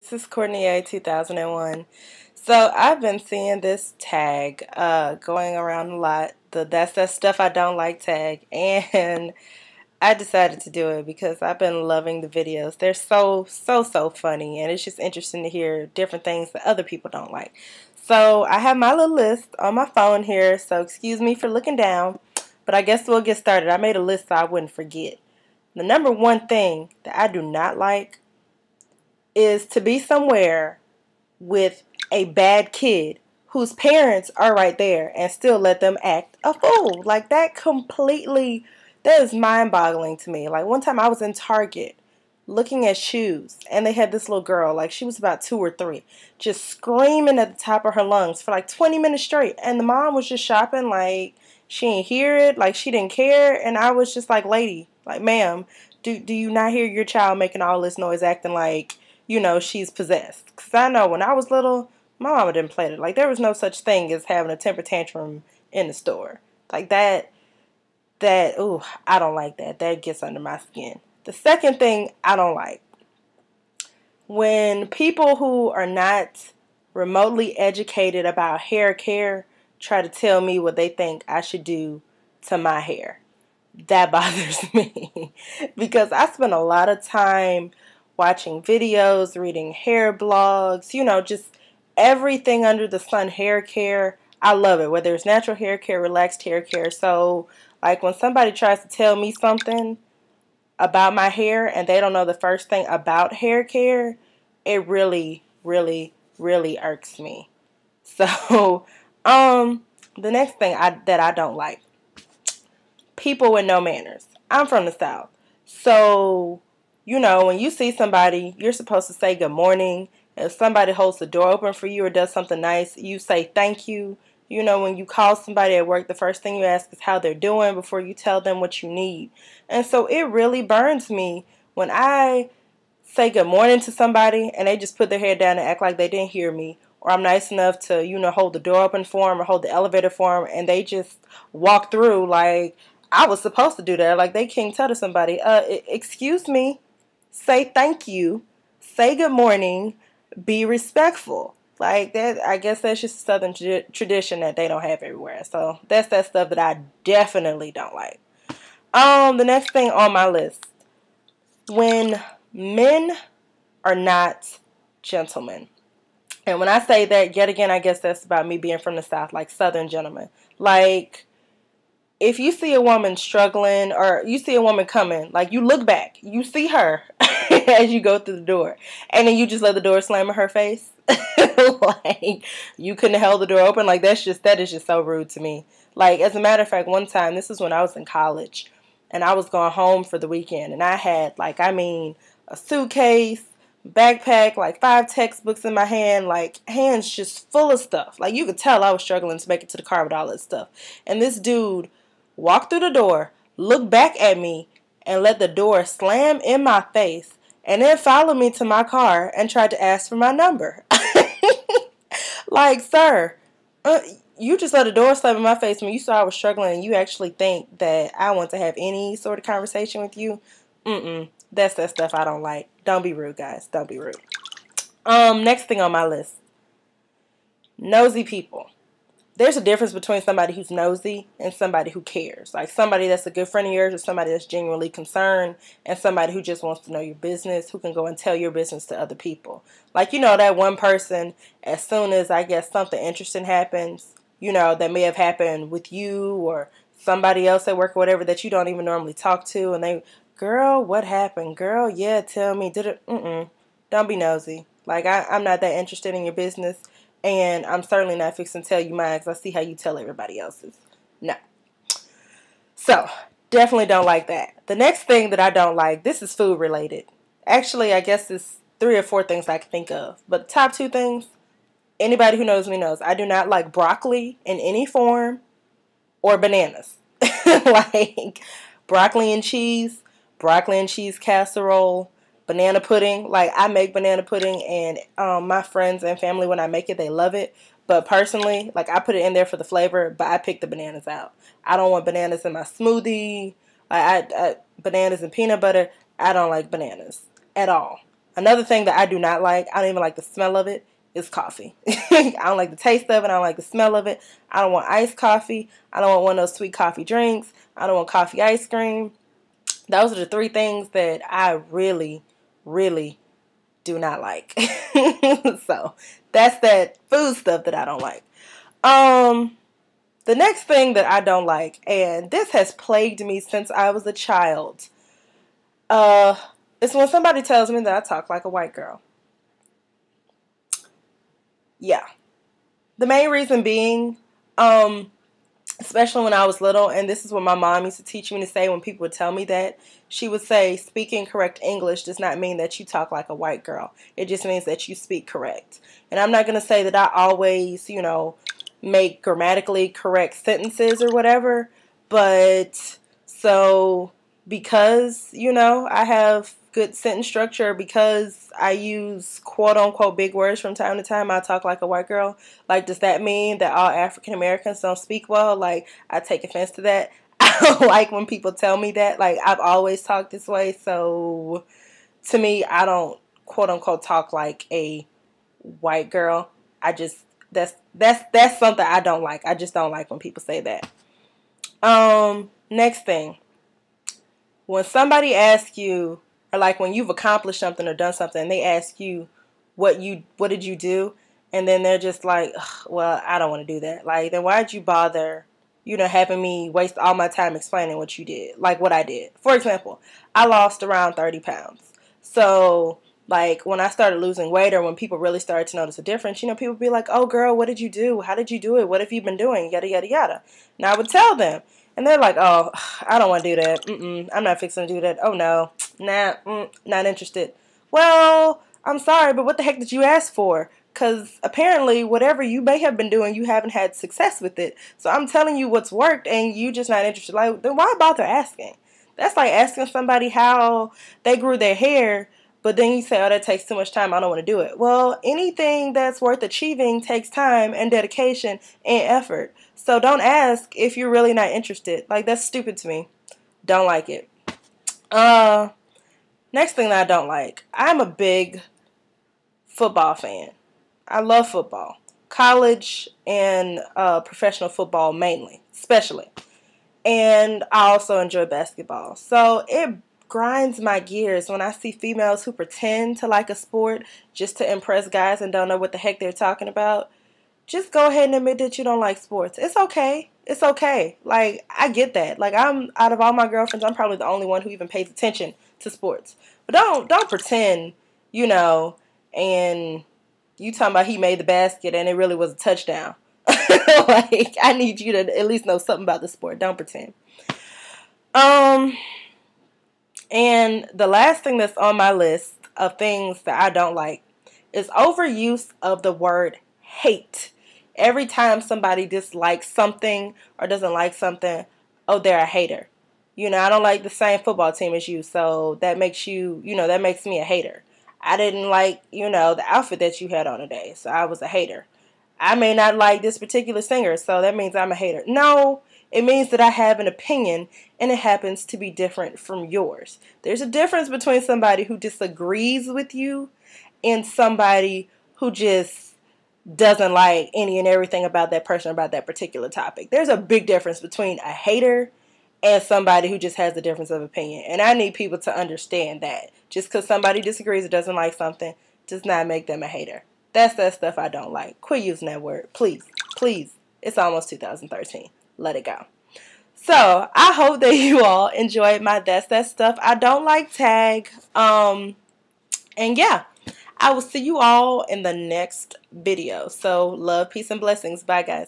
This is Courtney A 2001. So I've been seeing this tag going around a lot. That's that stuff I don't like tag. And I decided to do it because I've been loving the videos. They're so funny. And it's just interesting to hear different things that other people don't like. So I have my little list on my phone here. So excuse me for looking down. But I guess we'll get started. I made a list so I wouldn't forget. The number one thing that I do not like is to be somewhere with a bad kid whose parents are right there and still let them act a fool. Like that is mind boggling to me. Like one time I was in Target looking at shoes and they had this little girl, like she was about 2 or 3, just screaming at the top of her lungs for like 20 minutes straight. And the mom was just shopping like she didn't hear it, like she didn't care. And I was just like, lady, like ma'am, do you not hear your child making all this noise acting like she's possessed? Because I know when I was little, my mama didn't play it. Like, there was no such thing as having a temper tantrum in the store. Like, ooh, I don't like that. That gets under my skin. The second thing I don't like, when people who are not remotely educated about hair care try to tell me what they think I should do to my hair. That bothers me because I spend a lot of time watching videos, reading hair blogs, just everything under the sun hair care. I love it, whether it's natural hair care, relaxed hair care. So, like when somebody tries to tell me something about my hair and they don't know the first thing about hair care, it really irks me. So, the next thing that I don't like, people with no manners. I'm from the South. So, when you see somebody, you're supposed to say good morning. If somebody holds the door open for you or does something nice, you say thank you. When you call somebody at work, the first thing you ask is how they're doing before you tell them what you need. And so it really burns me when I say good morning to somebody and they just put their head down and act like they didn't hear me. Or I'm nice enough to, hold the door open for them or hold the elevator for them and they just walk through like I was supposed to do that. Like they can't tell to somebody, excuse me, say thank you, say good morning, be respectful. Like that, I guess that's just a Southern tradition that they don't have everywhere. So that's that stuff that I definitely don't like. The next thing on my list, when men are not gentlemen. And when I say that, yet again, I guess that's about me being from the South, like Southern gentlemen. Like, if you see a woman struggling or you see a woman coming, like you look back, you see her as you go through the door, and then you just let the door slam in her face. Like you couldn't have held the door open. Like that is just so rude to me. Like as a matter of fact, one time, this is when I was in college and I was going home for the weekend and I had a suitcase, backpack, like 5 textbooks in my hand, like hands just full of stuff. Like you could tell I was struggling to make it to the car with all that stuff. And this dude walked through the door, looked back at me, and let the door slam in my face, and then followed me to my car and tried to ask for my number. Like, sir, you just let a door slam in my face when you saw I was struggling and you actually think that I want to have any sort of conversation with you? That's that stuff I don't like. Don't be rude, guys. Don't be rude. Next thing on my list, nosy people. There's a difference between somebody who's nosy and somebody who cares. Like somebody that's a good friend of yours or somebody that's genuinely concerned and somebody who just wants to know your business, who can go and tell your business to other people. Like, that one person, as soon as I guess something interesting happens, that may have happened with you or somebody else at work or whatever that you don't even normally talk to. And they, girl, what happened? Girl, yeah, tell me. Did it? Don't be nosy. Like, I'm not that interested in your business. And I'm certainly not fixing to tell you mine because I see how you tell everybody else's. No. So, definitely don't like that. The next thing that I don't like, this is food related. Actually, I guess it's 3 or 4 things I can think of. But the top 2 things, anybody who knows me knows, I do not like broccoli in any form or bananas. Like broccoli and cheese casserole, banana pudding. Like I make banana pudding and my friends and family, when I make it, they love it. But personally, like I put it in there for the flavor, but I pick the bananas out. I don't want bananas in my smoothie. Like bananas and peanut butter. I don't like bananas at all. Another thing that I do not like, I don't even like the smell of it, is coffee. I don't like the taste of it. I don't like the smell of it. I don't want iced coffee. I don't want one of those sweet coffee drinks. I don't want coffee ice cream. Those are the three things that I really, really do not like. So that's that food stuff that I don't like. The next thing that I don't like, and this has plagued me since I was a child, is when somebody tells me that I talk like a white girl. Yeah. The main reason being, especially when I was little, and this is what my mom used to teach me to say when people would tell me that, she would say, speaking correct English does not mean that you talk like a white girl. It just means that you speak correct. And I'm not going to say that I always, make grammatically correct sentences or whatever, but so because, I have good sentence structure, because I use quote unquote big words from time to time, I talk like a white girl. Like, does that mean that all African Americans don't speak well? Like, I take offense to that. I don't like when people tell me that. Like, I've always talked this way, so to me, I don't quote unquote talk like a white girl. I just that's something I don't like. I just don't like when people say that. Next thing. When somebody asks you, or like when you've accomplished something or done something, and they ask you what did you do, and then they're just like, well, I don't want to do that. Like, then why'd you bother, having me waste all my time explaining what you did, like what I did. For example, I lost around 30 pounds. So, like, when I started losing weight, or when people really started to notice a difference, people would be like, oh, girl, what did you do? How did you do it? What have you been doing? Yada, yada, yada. And I would tell them. And they're like, oh, I don't want to do that. I'm not fixing to do that. Oh, no. Nah, not interested. Well, I'm sorry, but what the heck did you ask for? Because apparently whatever you may have been doing, you haven't had success with it. So I'm telling you what's worked, and you just not interested. Like, then why bother asking? That's like asking somebody how they grew their hair, but then you say, oh, that takes too much time, I don't want to do it. Well, anything that's worth achieving takes time and dedication and effort. So don't ask if you're really not interested. Like, that's stupid to me. Don't like it. Next thing that I don't like. I'm a big football fan. I love football. College and professional football mainly, especially. And I also enjoy basketball. So it grinds my gears when I see females who pretend to like a sport just to impress guys and don't know what the heck they're talking about. Just go ahead and admit that you don't like sports. It's okay. It's okay. Like, I get that. Like, I'm, out of all my girlfriends, I'm probably the only one who even pays attention to sports. But don't pretend, and you talking about he made the basket and it really was a touchdown. Like, I need you to at least know something about the sport. Don't pretend. And the last thing that's on my list of things that I don't like is overuse of the word hate. Every time somebody dislikes something or doesn't like something, oh, they're a hater. I don't like the same football team as you, so that makes that makes me a hater. I didn't like, the outfit that you had on today, so I was a hater. I may not like this particular singer, so that means I'm a hater. No, it means that I have an opinion, and it happens to be different from yours. There's a difference between somebody who disagrees with you and somebody who just doesn't like any and everything about that person, about that particular topic. There's a big difference between a hater and somebody who just has a difference of opinion. And I need people to understand that. Just because somebody disagrees or doesn't like something does not make them a hater. That's that stuff I don't like. Quit using that word. Please. Please. It's almost 2013. Let it go. So, I hope that you all enjoyed my That's That Stuff I Don't Like tag. And yeah, I will see you all in the next video. So, love, peace, and blessings. Bye, guys.